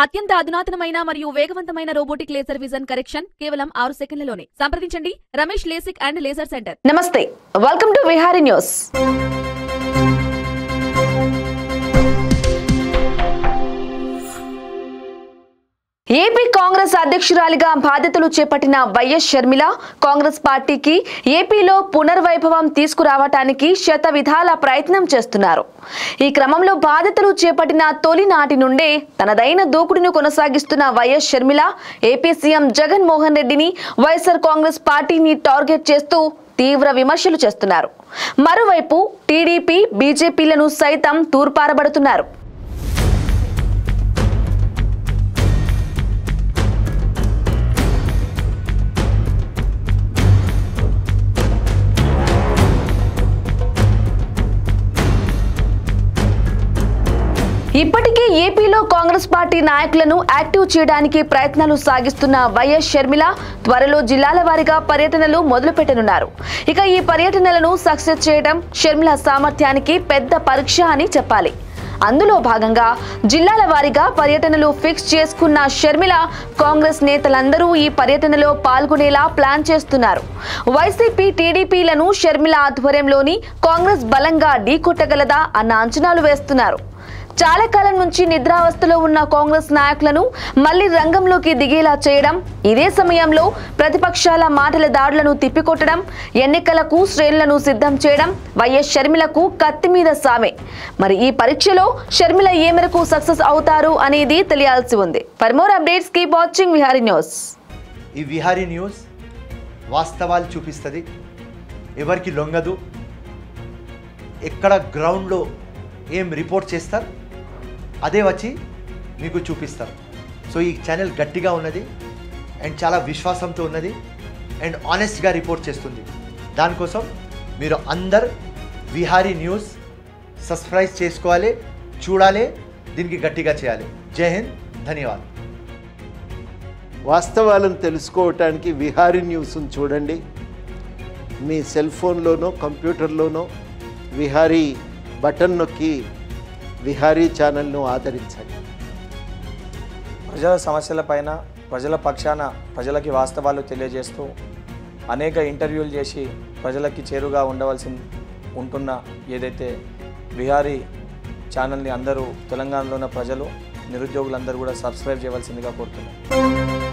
అత్యంత అధునాతనమైన మరియు వేగవంతమైన రోబోటిక్ లేజర్ విజన్ కరెక్షన్ కేవలం 6 సెకన్లలోనే. సంప్రదించండి Ramesh LASIK and laser centre. నమస్తే, welcome to Vihari news. AP Congress అధ్యక్షురాలిగా బాధ్యతలు చేపట్టిన వైఎస్ షర్మిల కాంగ్రెస్ పార్టీకి ఏపీలో పునర్వైభవం తీసుకురావటానికి శతవిధాల ప్రయత్నం చేస్తున్నారు. ఈ క్రమంలో బాధ్యతలు చేపట్టిన తొలి నాటి నుండే తనదైన దూకుడును కొనసాగిస్తున్న వైఎస్ షర్మిల ఏపీ సీఎం జగన్మోహన్ రెడ్డిని వైఎస్ఆర్ కాంగ్రెస్ పార్టీని టార్గెట్ చేస్తూ తీవ్ర విమర్శలు చేస్తున్నారు. మరోవైపు టీడీపీ బీజేపీలను సైతం తూర్పారబడుతున్నారు. ఇప్పటికే ఏపీలో కాంగ్రెస్ పార్టీ నాయకులను యాక్టివ్ చేయడానికి ప్రయత్నాలు సాగిస్తున్న వైఎస్ షర్మిల త్వరలో జిల్లాల వారీగా పర్యటనలు మొదలుపెట్టనున్నారు. ఇక ఈ పర్యటనలను సక్సెస్ చేయడం షర్మిల సామర్థ్యానికి పెద్ద పరీక్ష అని చెప్పాలి. అందులో భాగంగా జిల్లాల వారీగా పర్యటనలు ఫిక్స్ చేసుకున్న షర్మిల కాంగ్రెస్ నేతలందరూ ఈ పర్యటనలో పాల్గొనేలా ప్లాన్ చేస్తున్నారు. వైసీపీ టీడీపీలను షర్మిల ఆధ్వర్యంలోని కాంగ్రెస్ బలంగా ఢీకొట్టగలదా అన్న అంచనాలు వేస్తున్నారు. చాలా కాలం నుంచి నిద్రావస్థలో ఉన్న కాంగ్రెస్ నాయకులను మళ్లీ రంగంలోకి దిగేలా చేయడం, ఇదే సమయంలో ప్రతిపక్షాల మాటల దాడులను తిప్పికొట్టడం, ఎన్నికలకు శ్రేణులను సిద్ధం చేయడం వైఎస్ షర్మిలకు కత్తి మీద సామే. మరి ఈ పరీక్షలో షర్మిల ఏ మేరకు సక్సెస్ అవుతారు అనేది తెలియాల్సి ఉంది. For more updates keep watching Vihari news. ఈ విహారీ న్యూస్ వాస్తవాలు చూపిస్తుంది, ఎవరికి లొంగదు. ఎక్కడ గ్రౌండ్లో ఏం రిపోర్ట్ చేస్తారు అదే వచ్చి మీకు చూపిస్తారు. సో ఈ ఛానల్ గట్టిగా ఉన్నది అండ్ చాలా విశ్వాసంతో ఉన్నది అండ్ ఆనెస్ట్గా రిపోర్ట్ చేస్తుంది. దానికోసం మీరు అందరు విహారీ న్యూస్ సబ్స్క్రైబ్ చేసుకోవాలి, చూడాలి, దీనికి గట్టిగా చేయాలి. జై హింద్, ధన్యవాదాలు. వాస్తవాలను తెలుసుకోవటానికి విహారీ న్యూస్ను చూడండి. మీ సెల్ ఫోన్లోనో కంప్యూటర్లోనో విహారీ బటన్ నొక్కి విహారీ ఛానల్ను ఆదరించండి. ప్రజల సమస్యలపైన ప్రజల పక్షాన ప్రజలకి వాస్తవాలు తెలియజేస్తూ అనేక ఇంటర్వ్యూలు చేసి ప్రజలకి చేరుగా ఉంటున్న ఏదైతే విహారీ ఛానల్ని అందరూ తెలంగాణలో ఉన్న ప్రజలు నిరుద్యోగులందరూ కూడా సబ్స్క్రైబ్ చేయవలసిందిగా కోరుతున్నాను.